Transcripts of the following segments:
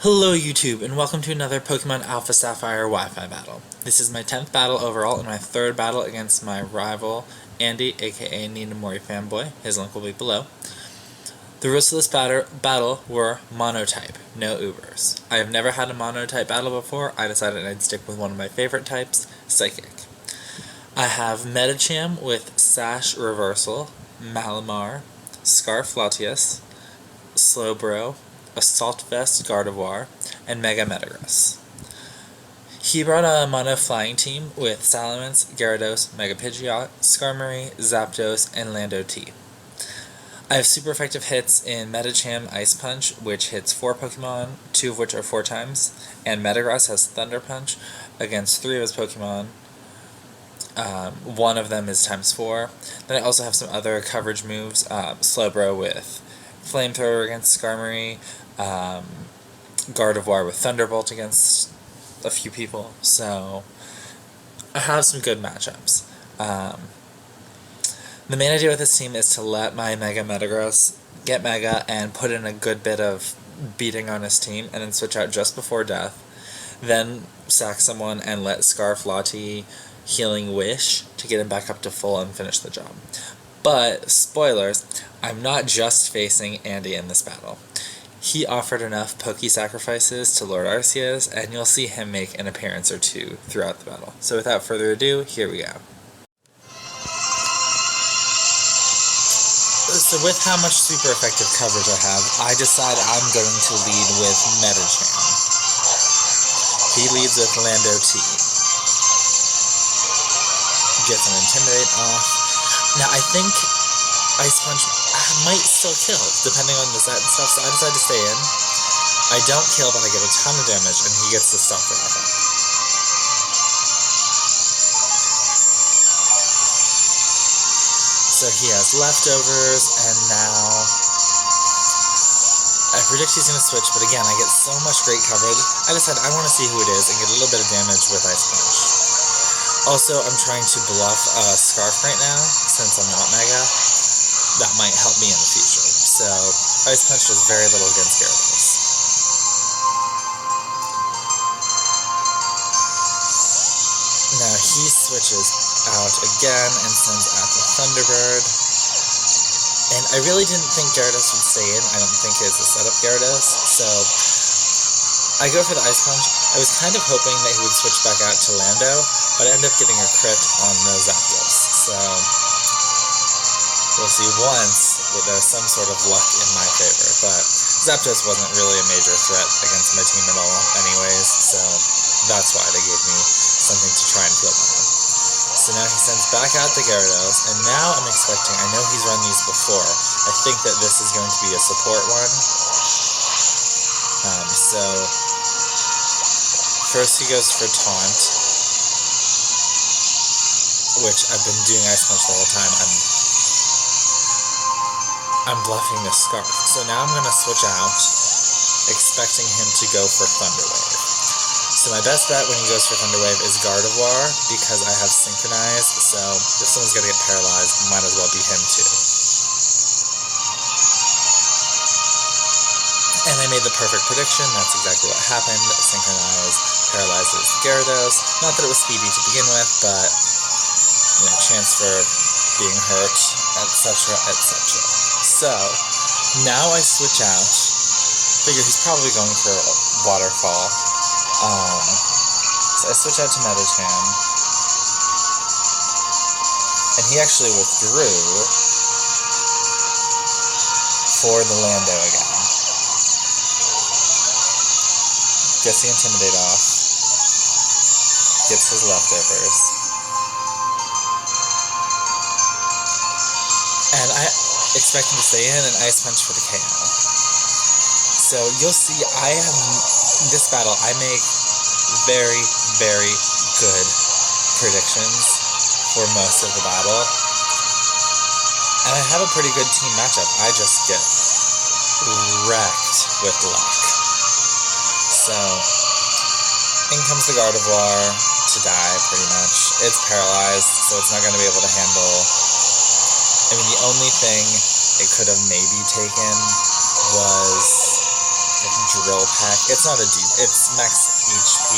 Hello YouTube, and welcome to another Pokemon Alpha Sapphire Wi-Fi battle. This is my 10th battle overall, and my 3rd battle against my rival, Andy, aka Ninamorifanboi. His link will be below. The rules of this battle were monotype, no Ubers. I have never had a monotype battle before. I decided I'd stick with one of my favorite types, Psychic. I have Medicham with Sash Reversal, Malamar, Scarf Latias, Slowbro, Assault Vest Gardevoir, and Mega Metagross. He brought a mono flying team with Salamence, Gyarados, Mega Pidgeot, Skarmory, Zapdos, and Lando T. I have super effective hits in Medicham Ice Punch, which hits 4 Pokemon, 2 of which are 4 times, and Metagross has Thunder Punch against 3 of his Pokemon. 1 of them is times 4. Then I also have some other coverage moves, Slowbro with Flamethrower against Skarmory, Gardevoir with Thunderbolt against a few people, so I have some good matchups. The main idea with this team is to let my Mega Metagross get Mega and put in a good bit of beating on his team, and then switch out just before death, then sack someone and let Scarf Lati Healing Wish to get him back up to full and finish the job. But, spoilers, I'm not just facing Andy in this battle. He offered enough Poke-sacrifices to Lord Arceus, and you'll see him make an appearance or 2 throughout the battle. So without further ado, here we go. So with how much super effective coverage I have, I decide I'm going to lead with Medicham. He leads with Lando T. Gets an Intimidate off. Now I think Ice Punch might still kill, depending on the set and stuff, so I decide to stay in. I don't kill, but I get a ton of damage, and he gets the Stock Rock up. So he has leftovers, and now I predict he's going to switch, but again, I get so much great coverage, I decide I want to see who it is and get a little bit of damage with Ice Punch. Also, I'm trying to bluff Scarf right now, since I'm not Mega. That might help me in the future. So, Ice Punch does very little against Gyarados. Now he switches out again and sends out the Thunderbird. And I really didn't think Gyarados would stay in. I don't think it's a setup Gyarados. So, I go for the Ice Punch. I was kind of hoping that he would switch back out to Lando, but I end up getting a crit on the Zapdos. So, we'll see once that there's some sort of luck in my favor, but Zapdos wasn't really a major threat against my team at all anyways, so that's why they gave me something to try and feel better. So now he sends back out the Gyarados, and now I'm expecting, I know he's run these before, I think that this is going to be a support one. So first he goes for Taunt, which I've been doing Ice Punch the whole time. I'm bluffing the Scarf. So now I'm going to switch out, expecting him to go for Thunder Wave. So my best bet when he goes for Thunder Wave is Gardevoir, because I have Synchronized, so if someone's going to get paralyzed, might as well be him too. And I made the perfect prediction, that's exactly what happened. Synchronized paralyzes Gyarados. Not that it was speedy to begin with, but chance for being hurt, etc., etc. So, now I switch out. Figure he's probably going for Waterfall. So I switch out to Medicham. And he actually withdrew for the Lando again. Gets the Intimidate off. Gets his leftovers. And I expect him to stay in and Ice Punch for the KO. So you'll see, this battle, I make very, very good predictions for most of the battle. And I have a pretty good team matchup. I just get wrecked with luck. So, in comes the Gardevoir to die, pretty much. It's paralyzed, so it's not going to be able to handle. I mean, the only thing it could have maybe taken was drill pack. It's not it's max HP,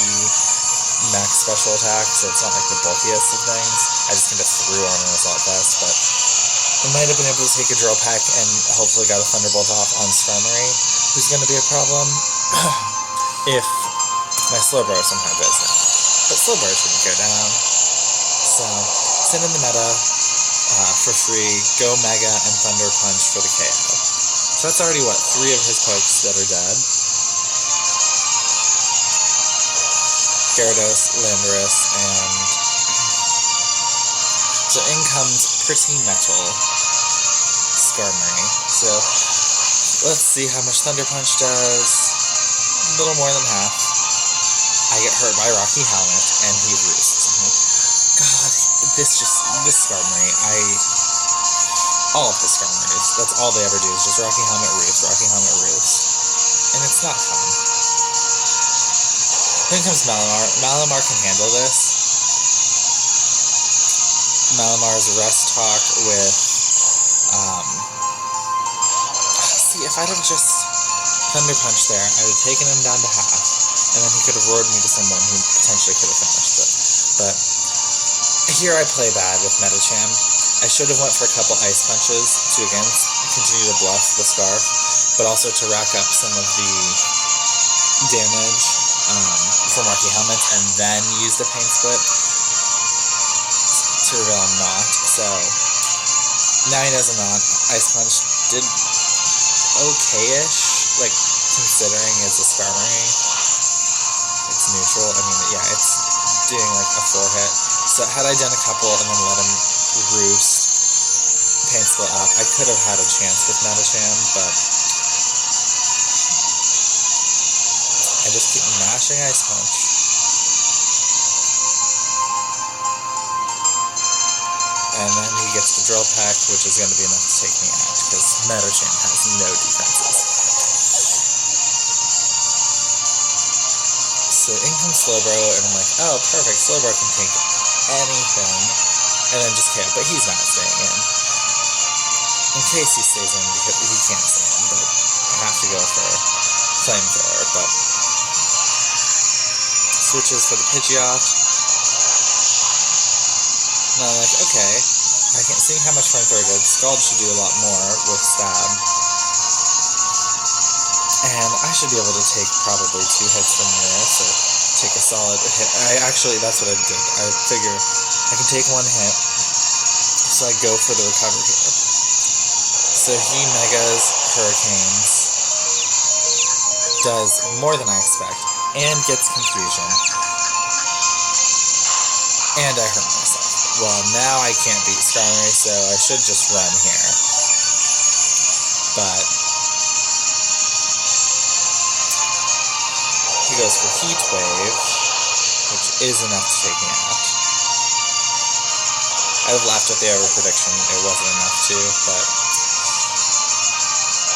max special attack, so it's not like the bulkiest of things. I just kind of threw on an assault vest, but I might have been able to take a drill pack and hopefully got a thunderbolt off on Skarmory, who's going to be a problem if my Slowbro somehow goes down. But Slowbro shouldn't go down, so send in the meta for free, go Mega and Thunder Punch for the KO. So that's already, 3 of his pokes that are dead. Gyarados, Landorus, and... So in comes Pretty Metal Skarmory. So let's see how much Thunder Punch does. A little more than half. I get hurt by Rocky Helmet, and he roosts. God, this Skarmory, all of his Skarmories, that's all they ever do is just Rocky Helmet, Roost, Rocky Helmet, Roost. And it's not fun. Then comes Malamar. Malamar can handle this. Malamar's Rest Talk with, see, if I'd have just Thunder Punch there, I would have taken him down to half, and then he could have roared me to someone who potentially could have finished it. But here I play bad with Medicham. I should have went for a couple Ice Punches to, again, continue to bluff the Scarf, but also to rack up some of the damage from Rocky Helmet, and then use the Pain Split to reveal I'm not. So now he knows I'm not. Ice Punch did okay-ish, like, considering it's a Skarmory. It's neutral. I mean, yeah, it's doing like a 4-hit. So had I done a couple and then let him roost, Pain Split up, I could have had a chance with Medicham, but I just keep mashing Ice Punch. And then he gets the Drill Pack, which is going to be enough to take me out, because Medicham has no defenses. So in comes Slowbro, and I'm like, oh, perfect, Slowbro can take anything, and then just KO, but he's not staying in. In case he stays in, because he can't stay in, but I have to go for Flamethrower, but switches for the Pidgeot. And I'm like, okay, I can't see how much Flamethrower did. Scald should do a lot more with Stab. And I should be able to take probably 2 hits from this, or take a solid hit. That's what I did. I figure I can take 1 hit, so I go for the recover here. So he Megas Hurricanes, does more than I expect, and gets Confusion. And I hurt myself. Well, now I can't beat Skarmory, so I should just run here. But he goes for Heat Wave, which is enough to take me out. I would have laughed at the over-prediction, it wasn't enough to, but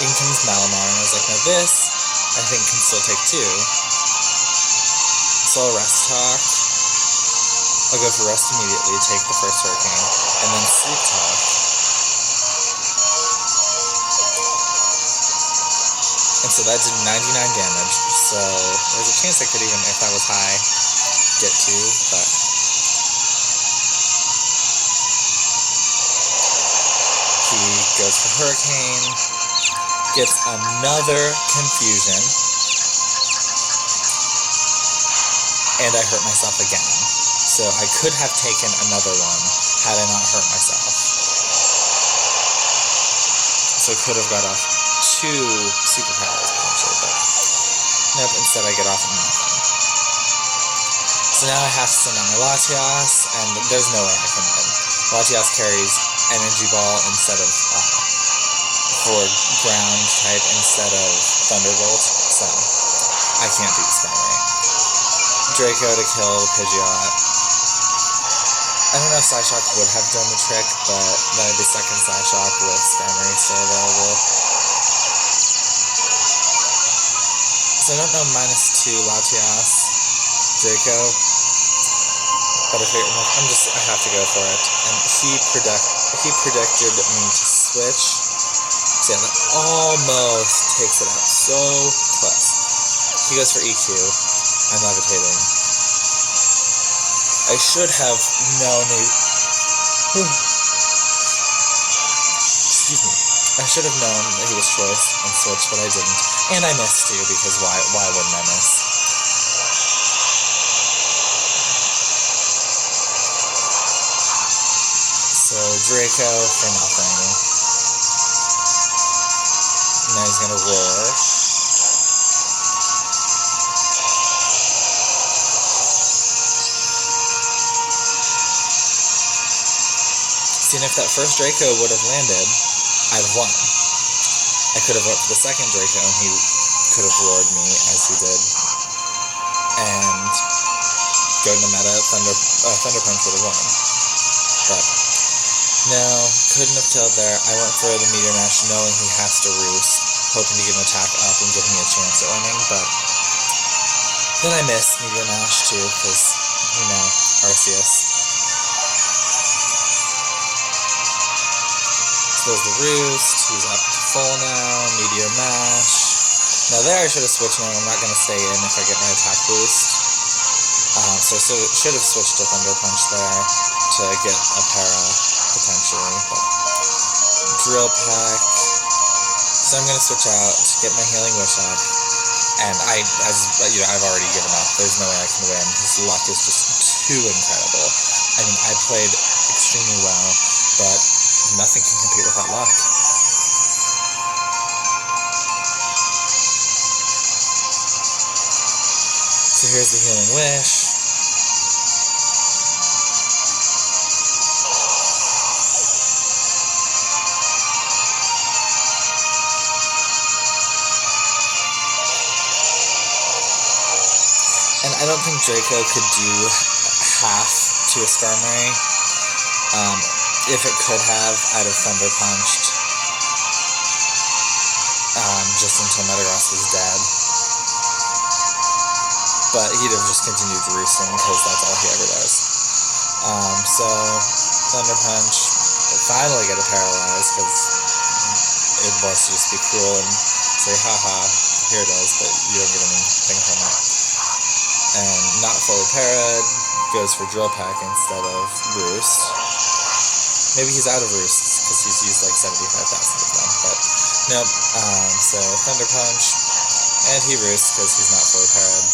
in comes Malamar, and I was like, now this, I think, can still take 2. So I'll Rest Talk. I'll go for Rest immediately, take the first Hurricane, and then Sleep Talk. And so that did 99 damage, so there's a chance I could even, if that was high, get 2, but he goes for Hurricane, gets another Confusion, and I hurt myself again. So I could have taken another one had I not hurt myself. So I could have got off 2 superpowers potentially, but nope, instead I get off nothing. So now I have to send out my Latias, and there's no way I can win. Latias carries Energy Ball instead of for ground type instead of Thunderbolt, so I can't beat Skarmory. Draco to kill the Pidgeot. I don't know if Psyshock would have done the trick, but then I'd be stuck in Psyshock with Skarmory still available. So I don't know -2 Latias, Draco, but I have to go for it. And he predicted me to switch. So yeah, that almost takes it out. So close. he goes for EQ. I'm levitating. I should have known excuse me. I should have known that he was choice and switched, but I didn't. And I missed too, because why wouldn't I miss? So Draco for nothing. Now he's gonna roar. See, and if that first Draco would have landed, I'd have won. I could have went for the second Draco, and he could have roared me as he did. And going to meta, Thunder Punch would have won. But no, couldn't have killed there. I went for the Meteor Mash knowing he has to roost, hoping to get an attack up and give me a chance at winning, but then I missed Meteor Mash too, because, you know, Arceus. So there's the roost, he's up to full now, Meteor Mash. Now there I should have switched now, I'm not going to stay in if I get my attack boost. So I should have switched to Thunder Punch there to get a para, potentially, but Drill Peck. So I'm going to switch out to get my Healing Wish up, and I've already given up. There's no way I can win. His luck is just too incredible. I mean, I played extremely well, but nothing can compete with that luck. So here's the Healing Wish. And I don't think Draco could do half to a Skarmory. If it could have, I'd have Thunder Punched just until Metagross was dead. But he'd have just continued roosting because that's all he ever does. So Thunder Punch, finally get it paralyzed because it wants to just be cruel and say, haha, here it is, but you don't get anything from it. And not fully parried, goes for Drill Peck instead of Roost. Maybe he's out of Roosts, because he's used like 75,000 of them, but nope. So Thunder Punch, and he Roosts because he's not fully parried.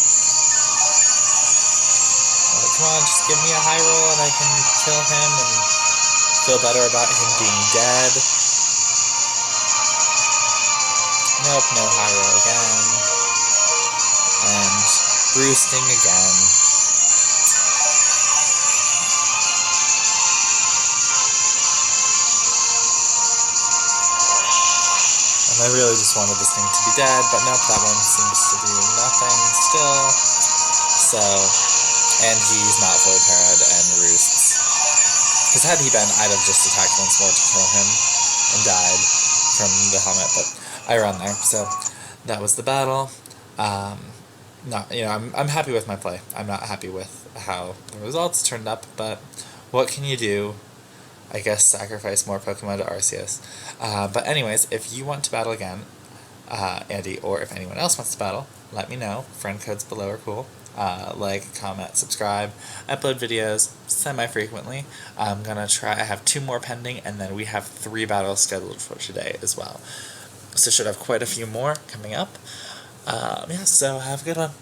Come on, just give me a high roll and I can kill him and feel better about him being dead. Nope, no high roll again. And roosting again. And I really just wanted this thing to be dead, but nope, that one seems to do nothing still. So, and he's not fully parried and roosts. Because had he been, I'd have just attacked once more to kill him and died from the helmet, but I run there. So that was the battle. I'm happy with my play. I'm not happy with how the results turned up, but what can you do? I guess sacrifice more Pokemon to Arceus. But anyways, if you want to battle again, Andy, or if anyone else wants to battle, let me know. Friend codes below are cool. Like, comment, subscribe. I upload videos semi-frequently. I'm gonna try. I have 2 more pending, and then we have 3 battles scheduled for today as well. So should have quite a few more coming up. So have a good one.